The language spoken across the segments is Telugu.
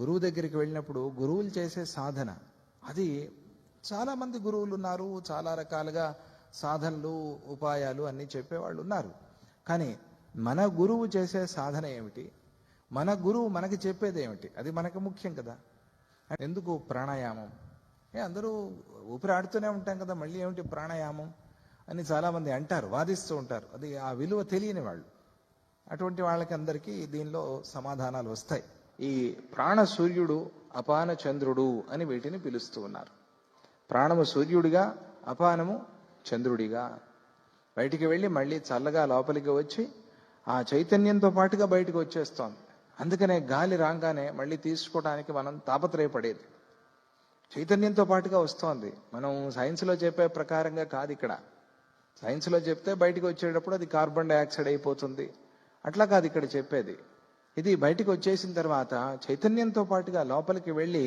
గురువు దగ్గరికి వెళ్ళినప్పుడు గురువులు చేసే సాధన అది చాలామంది గురువులు ఉన్నారు, చాలా రకాలుగా సాధనలు ఉపాయాలు అన్నీ చెప్పేవాళ్ళు ఉన్నారు. కానీ మన గురువు చేసే సాధన ఏమిటి, మన గురువు మనకి చెప్పేది ఏమిటి, అది మనకు ముఖ్యం కదా. ఎందుకు ప్రాణాయామం? అందరూ ఊపిరి ఆడుతూనే ఉంటాం కదా, మళ్ళీ ఏమిటి ప్రాణాయామం అని చాలామంది అంటారు, వాదిస్తూ ఉంటారు. అది ఆ విలువ తెలియని వాళ్ళు. అటువంటి వాళ్ళకి అందరికీ దీనిలో సమాధానాలు వస్తాయి. ఈ ప్రాణ సూర్యుడు, అపాన చంద్రుడు అని వీటిని పిలుస్తూ ఉన్నారు. ప్రాణము సూర్యుడిగా, అపానము చంద్రుడిగా. బయటికి వెళ్ళి మళ్ళీ చల్లగా లోపలికి వచ్చి ఆ చైతన్యంతో పాటుగా బయటకు వచ్చేస్తోంది. అందుకనే గాలి రాగానే మళ్ళీ తీసుకోవడానికి మనం తాపత్రయపడేది. చైతన్యంతో పాటుగా వస్తోంది. మనం సైన్స్లో చెప్పే ప్రకారంగా కాదు. ఇక్కడ సైన్స్లో చెప్తే బయటకు వచ్చేటప్పుడు అది కార్బన్ డైఆక్సైడ్ అయిపోతుంది, అట్లా కాదు ఇక్కడ చెప్పేది. ఇది బయటికి వచ్చేసిన తర్వాత చైతన్యంతో పాటుగా లోపలికి వెళ్ళి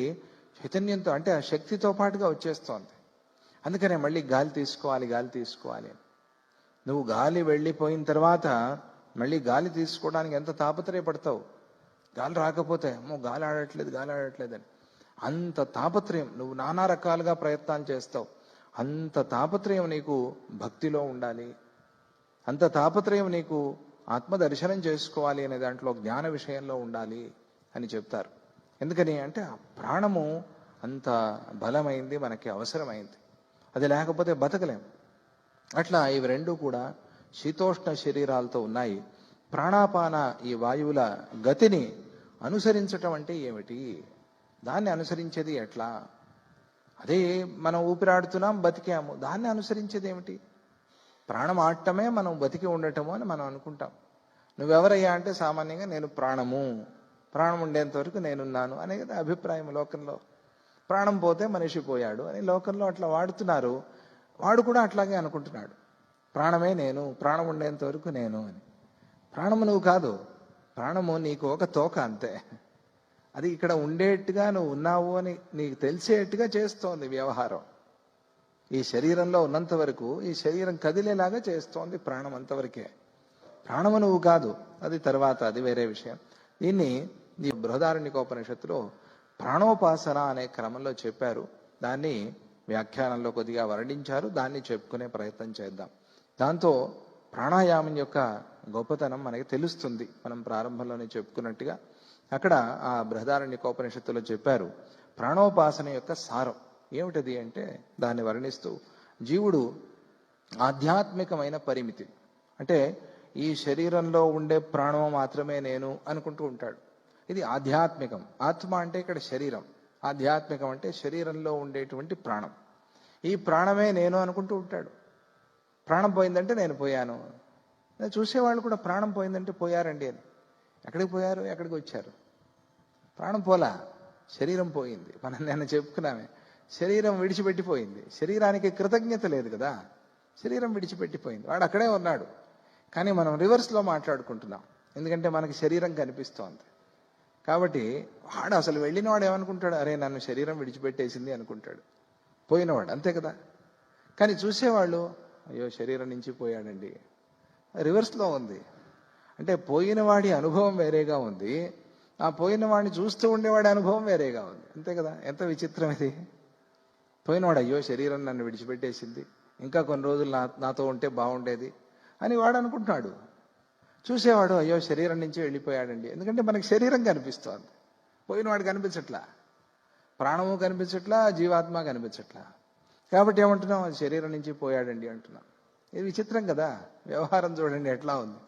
చైతన్యంతో అంటే ఆ శక్తితో పాటుగా వచ్చేస్తోంది. అందుకనే మళ్ళీ గాలి తీసుకోవాలి, గాలి తీసుకోవాలి. నువ్వు గాలి వెళ్ళిపోయిన తర్వాత మళ్ళీ గాలి తీసుకోవడానికి ఎంత తాపత్రయపడతావు. గాలి రాకపోతే అమ్మో గాలి ఆడట్లేదు, గాలి ఆడట్లేదని అంత తాపత్రయం, నువ్వు నానా రకాలుగా ప్రయత్నాలు చేస్తావు. అంత తాపత్రయం నీకు భక్తిలో ఉండాలి, అంత తాపత్రయం నీకు ఆత్మదర్శనం చేసుకోవాలి అనే దాంట్లో జ్ఞాన విషయంలో ఉండాలి అని చెప్తారు. ఎందుకని అంటే ఆ ప్రాణము అంత బలమైంది, మనకి అవసరమైంది. అది లేకపోతే బతకలేం. అట్లా ఇవి రెండు కూడా శీతోష్ణ శరీరాలతో ఉన్నాయి. ప్రాణాపాన ఈ వాయువుల గతిని అనుసరించటం అంటే ఏమిటి, దాన్ని అనుసరించేది ఎట్లా? అదే మనం ఊపిరాడుతున్నాం, బతికాము, దాన్ని అనుసరించేది ఏమిటి? ప్రాణం ఆడటమే మనం బతికి ఉండటము అని మనం అనుకుంటాం. నువ్వెవరయ్యా అంటే సామాన్యంగా నేను ప్రాణము, ప్రాణం ఉండేంత వరకు నేనున్నాను అనే కదా అభిప్రాయం లోకంలో. ప్రాణం పోతే మనిషి పోయాడు అని లోకంలో అట్లా వాడుతున్నారు. వాడు కూడా అట్లాగే అనుకుంటున్నాడు, ప్రాణమే నేను, ప్రాణం ఉండేంత వరకు నేను అని. ప్రాణము నువ్వు కాదు, ప్రాణము నీకు ఒక తోక అంతే. అది ఇక్కడ ఉండేట్టుగా నువ్వు ఉన్నావు అని నీకు తెలిసేట్టుగా చేస్తోంది వ్యవహారం. ఈ శరీరంలో ఉన్నంత వరకు ఈ శరీరం కదిలేలాగా చేస్తోంది ప్రాణం, అంతవరకే. ప్రాణము నువ్వు కాదు, అది తర్వాత, అది వేరే విషయం. దీన్ని ఈ బృహదారణ్యకోపనిషత్తులో ప్రాణోపాసన అనే క్రమంలో చెప్పారు. దాన్ని వ్యాఖ్యానంలో కొద్దిగా వర్ణించారు. దాన్ని చెప్పుకునే ప్రయత్నం చేద్దాం. దాంతో ప్రాణాయామం యొక్క గొప్పతనం మనకి తెలుస్తుంది. మనం ప్రారంభంలోనే చెప్పుకున్నట్టుగా అక్కడ ఆ బృహదారణ్యకోపనిషత్తులో చెప్పారు ప్రాణోపాసన యొక్క సారం ఏమిటది అంటే, దాన్ని వర్ణిస్తూ జీవుడు ఆధ్యాత్మికమైన పరిమితి అంటే ఈ శరీరంలో ఉండే ప్రాణము మాత్రమే నేను అనుకుంటూ ఉంటాడు. ఇది ఆధ్యాత్మికం. ఆత్మ అంటే ఇక్కడ శరీరం, ఆధ్యాత్మికం అంటే శరీరంలో ఉండేటువంటి ప్రాణం. ఈ ప్రాణమే నేను అనుకుంటూ ఉంటాడు. ప్రాణం పోయిందంటే నేను పోయాను. చూసేవాళ్ళు కూడా ప్రాణం పోయిందంటే పోయారండి అని. ఎక్కడికి పోయారు, ఎక్కడికి వచ్చారు? ప్రాణం పోలా, శరీరం పోయింది. మనం నిన్న చెప్పుకున్నామే, శరీరం విడిచిపెట్టిపోయింది. శరీరానికి కృతజ్ఞత లేదు కదా, శరీరం విడిచిపెట్టిపోయింది. వాడు అక్కడే ఉన్నాడు. కానీ మనం రివర్స్లో మాట్లాడుకుంటున్నాం, ఎందుకంటే మనకి శరీరం కనిపిస్తోంది కాబట్టి. వాడు అసలు వెళ్ళిన వాడు ఏమనుకుంటాడు, అరే నన్ను శరీరం విడిచిపెట్టేసింది అనుకుంటాడు, పోయినవాడు, అంతే కదా. కానీ చూసేవాళ్ళు అయ్యో శరీరం నుంచి పోయాడండి, రివర్స్లో ఉంది. అంటే పోయిన వాడి అనుభవం వేరేగా ఉంది, ఆ పోయిన వాడిని చూస్తూ ఉండేవాడి అనుభవం వేరేగా ఉంది, అంతే కదా. ఎంత విచిత్రం ఇది. పోయినవాడు అయ్యో శరీరం నన్ను విడిచిపెట్టేసింది, ఇంకా కొన్ని రోజులు నాతో ఉంటే బాగుండేది అని వాడు అనుకుంటున్నాడు. చూసేవాడు అయ్యో శరీరం నుంచి వెళ్ళిపోయాడండి, ఎందుకంటే మనకి శరీరం కనిపిస్తోంది, పోయినవాడు కనిపించట్లా, ప్రాణము కనిపించట్లా, జీవాత్మ కనిపించట్లా. కాబట్టి ఏమంటున్నాం, అది శరీరం నుంచి పోయాడండి అంటున్నాం. ఇది విచిత్రం కదా. వ్యవహారం చూడండి ఎట్లా ఉంది.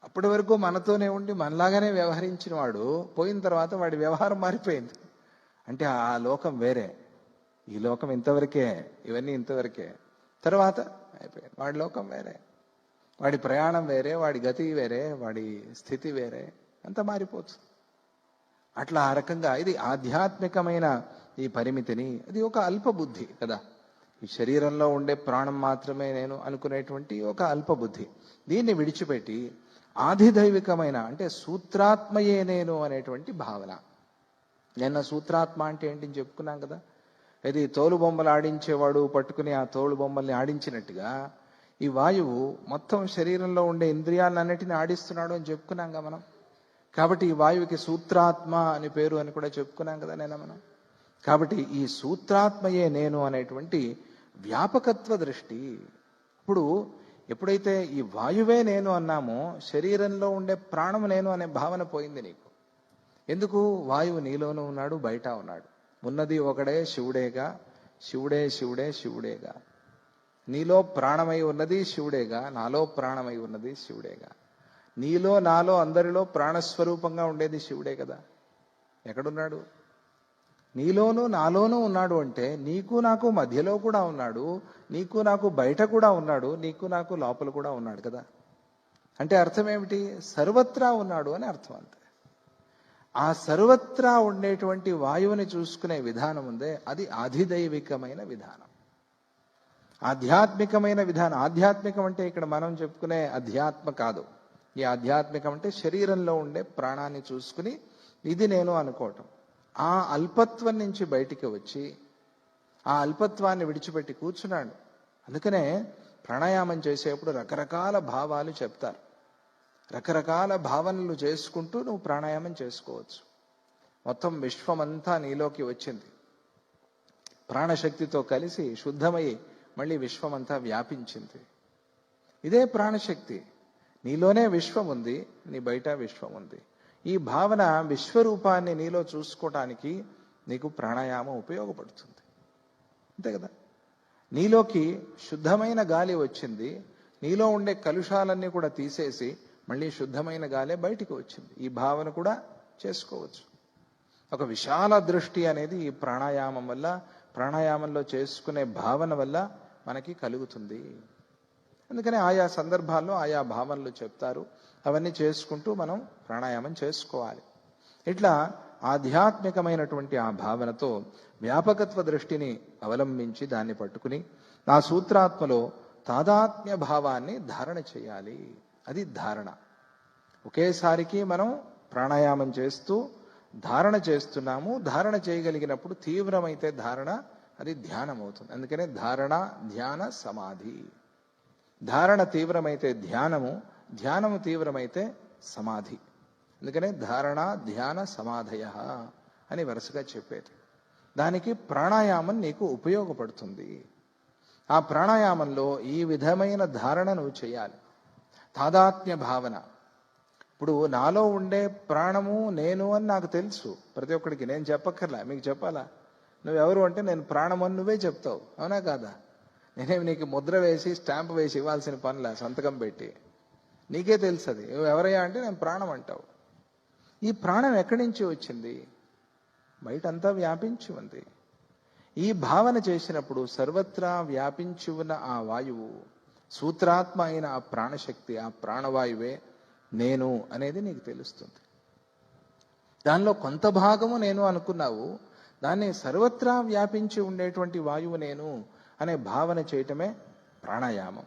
అప్పటి వరకు మనతోనే ఉండి మనలాగానే వ్యవహరించిన వాడు పోయిన తర్వాత వాడి వ్యవహారం మారిపోయింది. అంటే ఆ లోకం వేరే, ఈ లోకం ఇంతవరకే, ఇవన్నీ ఇంతవరకే, తర్వాత అయిపోయింది. వాడి లోకం వేరే, వాడి ప్రయాణం వేరే, వాడి గతి వేరే, వాడి స్థితి వేరే, అంతా మారిపోతుంది. అట్లా ఆ రకంగా ఇది ఆధ్యాత్మికమైన ఈ పరిమితిని, అది ఒక అల్పబుద్ధి కదా. ఈ శరీరంలో ఉండే ప్రాణం మాత్రమే నేను అనుకునేటువంటి ఒక అల్పబుద్ధి. దీన్ని విడిచిపెట్టి ఆధిదైవికమైన అంటే సూత్రాత్మయే నేను అనేటువంటి భావన. నిన్న సూత్రాత్మ అంటే ఏంటి చెప్పుకున్నాం కదా. ఇది తోలు బొమ్మలు ఆడించేవాడు పట్టుకుని ఆ తోలు బొమ్మల్ని ఆడించినట్టుగా ఈ వాయువు మొత్తం శరీరంలో ఉండే ఇంద్రియాలన్నిటిని ఆడిస్తున్నాడు అని చెప్పుకున్నాంగా మనం. కాబట్టి ఈ వాయువుకి సూత్రాత్మ అని పేరు అని కూడా చెప్పుకున్నాం కదా మనం. కాబట్టి ఈ సూత్రాత్మయే నేను అనేటువంటి వ్యాపకత్వ దృష్టి. ఇప్పుడు ఎప్పుడైతే ఈ వాయువే నేను అన్నామో శరీరంలో ఉండే ప్రాణము నేను అనే భావన పోయింది నీకు. ఎందుకు? వాయువు నీలోనూ ఉన్నాడు, బయట ఉన్నాడు. ఉన్నది ఒకడే శివుడేగా, శివుడే శివుడే శివుడేగా. నీలో ప్రాణమై ఉన్నది శివుడేగా, నాలో ప్రాణమై ఉన్నది శివుడేగా. నీలో నాలో అందరిలో ప్రాణస్వరూపంగా ఉండేది శివుడే కదా. ఎక్కడున్నాడు? నీలోనూ నాలోనూ ఉన్నాడు అంటే నీకు నాకు మధ్యలో కూడా ఉన్నాడు, నీకు నాకు బయట కూడా ఉన్నాడు, నీకు నాకు లోపల కూడా ఉన్నాడు కదా. అంటే అర్థం ఏమిటి? సర్వత్రా ఉన్నాడు అని అర్థం. అంతే. ఆ సర్వత్రా ఉండేటువంటి వాయువుని చూసుకునే విధానం ఉందే, అది ఆధిదైవికమైన విధానం, ఆధ్యాత్మికమైన విధానం. ఆధ్యాత్మికం అంటే ఇక్కడ మనం చెప్పుకునే అధ్యాత్మ కాదు. ఈ ఆధ్యాత్మికం అంటే శరీరంలో ఉండే ప్రాణాన్ని చూసుకుని ఇది నేను అనుకోవటం. ఆ అల్పత్వం నుంచి బయటికి వచ్చి ఆ అల్పత్వాన్ని విడిచిపెట్టి కూర్చున్నాడు. అందుకనే ప్రాణాయామం చేసేప్పుడు రకరకాల భావాలు చెప్తారు. రకరకాల భావనలు చేసుకుంటూ నువ్వు ప్రాణాయామం చేసుకోవచ్చు. మొత్తం విశ్వమంతా నీలోకి వచ్చింది, ప్రాణశక్తితో కలిసి శుద్ధమై మళ్ళీ విశ్వమంతా వ్యాపించింది. ఇదే ప్రాణశక్తి. నీలోనే విశ్వం ఉంది, నీ బయట విశ్వం ఉంది. ఈ భావన విశ్వరూపాన్ని నీలో చూసుకోవటానికి నీకు ప్రాణాయామం ఉపయోగపడుతుంది. అంతే కదా. నీలోకి శుద్ధమైన గాలి వచ్చింది, నీలో ఉండే కలుషాలన్నీ కూడా తీసేసి మళ్ళీ శుద్ధమైన గాలే బయటికి వచ్చింది. ఈ భావన కూడా చేసుకోవచ్చు. ఒక విశాల దృష్టి అనేది ఈ ప్రాణాయామం వల్ల, ప్రాణాయామంలో చేసుకునే భావన వల్ల మనకి కలుగుతుంది. అందుకని ఆయా సందర్భాల్లో ఆయా భావనలు చెప్తారు. అవన్నీ చేసుకుంటూ మనం ప్రాణాయామం చేసుకోవాలి. ఇట్లా ఆధ్యాత్మికమైనటువంటి ఆ భావనతో వ్యాపకత్వ దృష్టిని అవలంబించి దాన్ని పట్టుకుని నా సూత్రాత్మలో తాదాత్మ్య భావాన్ని ధారణ చేయాలి. అది ధారణ. ఒకేసారికి మనం ప్రాణాయామం చేస్తూ ధారణ చేస్తున్నాము. ధారణ చేయగలిగినప్పుడు తీవ్రమైతే ధారణ, అది ధ్యానం అవుతుంది. అందుకనే ధారణ, ధ్యాన, సమాధి. ధారణ తీవ్రమైతే ధ్యానము, ధ్యానము తీవ్రమైతే సమాధి. అందుకనే ధారణ, ధ్యాన, సమాధయ అని వరుసగా చెప్పేది. దానికి ప్రాణాయామం నీకు ఉపయోగపడుతుంది. ఆ ప్రాణాయామంలో ఈ విధమైన ధారణ నువ్వు చేయాలి. తాదాత్మ్య భావన. ఇప్పుడు నాలో ఉండే ప్రాణము నేను అని నాకు తెలుసు. ప్రతి ఒక్కడికి నేను చెప్పక్కర్లా, మీకు చెప్పాలా? నువ్వెవరు అంటే నేను ప్రాణము అని నువ్వే చెప్తావు, అవునా కాదా? నేనేమి నీకు ముద్ర వేసి స్టాంప్ వేసి ఇవ్వాల్సిన పనిలే, సంతకం పెట్టి. నీకే తెలుసు అది. నువ్వు ఎవరయ్యా అంటే నేను ప్రాణం అంటావు. ఈ ప్రాణం ఎక్కడి నుంచి వచ్చింది? బయటంతా వ్యాపించి ఉంది. ఈ భావన చేసినప్పుడు సర్వత్రా వ్యాపించి ఉన్న ఆ వాయువు, సూత్రాత్మ అయిన ఆ ప్రాణశక్తి, ఆ ప్రాణవాయువే నేను అనేది నీకు తెలుస్తుంది. దానిలో కొంత భాగము నేను అనుకున్నావు, దాన్ని సర్వత్రా వ్యాపించి ఉండేటువంటి వాయువు నేను అనే భావన చేయటమే ప్రాణాయామం.